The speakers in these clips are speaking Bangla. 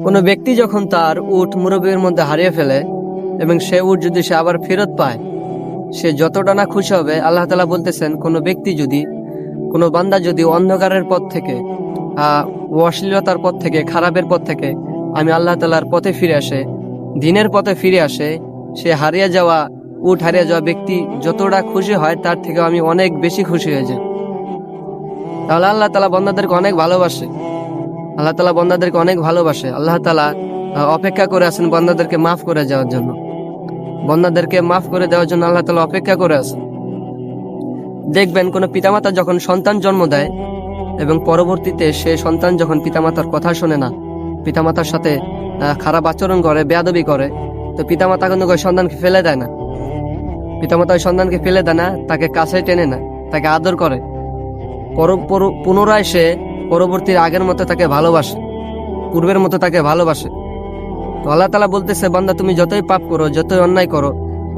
কোনো ব্যক্তি যখন তার উট মুরব্বির মধ্যে হারিয়ে ফেলে এবং সে উট যদি সে আবার ফেরত পায়, সে যতটা না খুশি হবে। আল্লাহ তাআলা বলতেছেন, কোনো ব্যক্তি যদি, কোনো বান্দা যদি অন্ধকারের পথ থেকে, অশ্লীলতার পথ থেকে, খারাপের পথ থেকে আমি আল্লাহ তাআলার পথে ফিরে আসে, দিনের পথে ফিরে আসে, সে হারিয়ে যাওয়া উট হারিয়ে যাওয়া ব্যক্তি যতটা খুশি হয় তার থেকে আমি অনেক বেশি খুশি হয়ে যাই। তাহলে আল্লাহ তাআলা বান্দাদেরকে অনেক ভালোবাসে। আল্লাহ তাআলা বান্দাদেরকে অনেক ভালোবাসে। আল্লাহ তাআলা অপেক্ষা করে আছেন বান্দাদেরকে মাফ করে যাওয়ার জন্য। বান্দাদেরকে মাফ করে দেওয়ার জন্য আল্লাহ তাআলা অপেক্ষা করে আছেন। দেখবেন কোন পিতামাতা যখন সন্তান জন্ম দেয় এবং পরবর্তীতে সে সন্তান যখন পিতামাতার কথা শোনে না, পিতামাতার সাথে খারাপ আচরণ করে, বেয়াদবি করে, তো পিতামাতা কিন্তু ওই সন্তানকে ফেলে দেয় না। পিতামাতা ওই সন্তানকে ফেলে দেয় না, তাকে কাছে টেনে না, তাকে আদর করে। পুনরায় সে পরবর্তীর আগের মতো তাকে ভালোবাসে, পূর্বের মতো তাকে ভালোবাসে। তো আল্লাহ তাআলা বলতেছে, বান্দা তুমি যতই পাপ করো, যতই অন্যায় করো,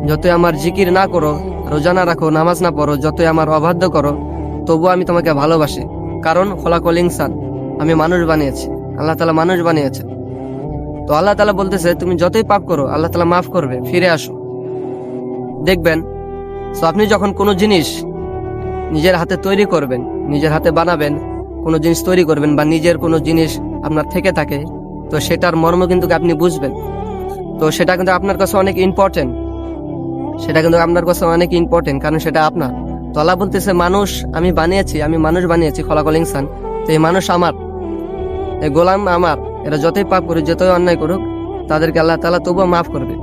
যতই আমার জিকির না করো, রোজা না রাখো, নামাজ না পড়ো, যতই আমার অবাধ্য করো, তবুও আমি তোমাকে ভালোবাসি। কারণ খলাকল ইনসান, আমি মানুষ বানিয়েছি। আল্লাহ তাআলা মানুষ বানিয়েছে। তো আল্লাহ তাআলা বলতেছে, তুমি যতই পাপ করো আল্লাহ তাআলা মাফ করবে, ফিরে আসো। দেখবেন, তো আপনি যখন কোনো জিনিস নিজের হাতে তৈরি করবেন, নিজের হাতে বানাবেন, কোনো জিনিস তৈরি করবেন, বা নিজের কোনো জিনিস আপনার থেকে থাকে, তো সেটার মর্ম কিন্তু আপনি বুঝবেন। তো সেটা কিন্তু আপনার কাছে অনেক ইম্পর্টেন্ট, সেটা কিন্তু আপনার কাছে অনেক ইম্পর্টেন্ট, কারণ সেটা আপনার। তো আল্লাহ বলতেছে, মানুষ আমি বানিয়েছি, আমি মানুষ বানিয়েছি, খলাকল ইনসান। তো এই মানুষ আমার, এই গোলাম আমার। এরা যতই পাপ করুক, যতই অন্যায় করুক, তাদেরকে আল্লাহ তাআলা তবুও মাফ করবে,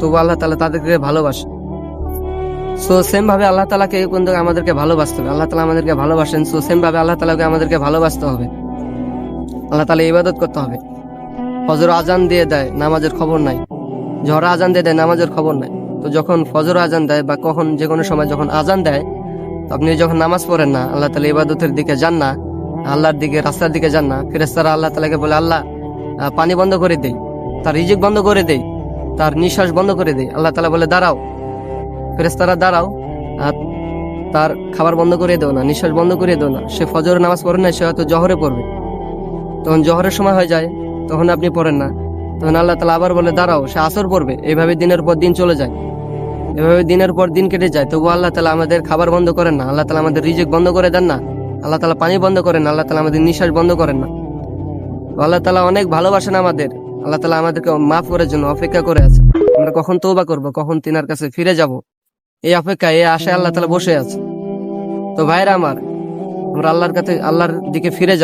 তবুও আল্লাহ তাআলা তাদেরকে ভালোবাসে। সো সেম ভাবে আল্লাহ তাআলাকে কিন্তু আমাদেরকে ভালোবাসতে হবে। আল্লাহ তাআলা আমাদেরকে ভালোবাসেন, সো সেম ভাবে আল্লাহ তাআলাকে আমাদেরকে ভালোবাসতে হবে। আল্লাহ তাআলা ইবাদত করতে হবে। ফজর আজান দিয়ে দেয়, নামাজের খবর নাই। জোহর আজান দিয়ে দেয়, নামাজের খবর নাই। তো যখন ফজর আজান দেয় বা কখন যে কোনো সময় যখন আজান দেয়, আপনি যখন নামাজ পড়েন না, আল্লাহ তাআলা ইবাদতের দিকে যান না, আল্লাহর দিকে, রাস্তার দিকে যান না, ফেরেশতারা আল্লাহ তাআলাকে বলে, আল্লাহ পানি বন্ধ করে দেই, তার রিজিক বন্ধ করে দেই, তার নিঃশ্বাস বন্ধ করে দেই। আল্লাহ তাআলা বলে, দাঁড়াও ফেরেশতারা, দাঁড়াও, তার খাবার বন্ধ করে দেও না, নিঃশ্বাস বন্ধ করে দেও না। সে ফজর নামাজ পড়ে না, সে হয়তো জহরে পড়বে। তখন জহরের সময় হয়ে যায়, তখন আপনি পড়েন না, তখন আল্লাহ তাআলা আবার বলে, দাঁড়াও, সে আসর পড়বে। এইভাবে দিনের পর দিন চলে যায়, এভাবে দিনের পর দিন কেটে যায়। তবু আল্লাহ তাআলা আমাদের খাবার বন্ধ করেন না, আল্লাহ তাআলা আমাদের রিজিক বন্ধ করে দেন না, আল্লাহ তাআলা পানি বন্ধ করেন না, আল্লাহ তাআলা আমাদের নিঃশ্বাস বন্ধ করেন না। আল্লাহ তাআলা অনেক ভালোবাসেন আমাদের। আল্লাহ তাআলা আমাদেরকে মাফ করার জন্য অপেক্ষা করে আছে। আমরা কখন তওবা করব, কখন তিনার কাছে ফিরে যাব, এই অপেক্ষায়, এই আশায় আল্লাহ তাআলা বসে আছে। তো ভাইরা আমার, আমরা আল্লাহর কাছে, আল্লাহর দিকে ফিরে যাব।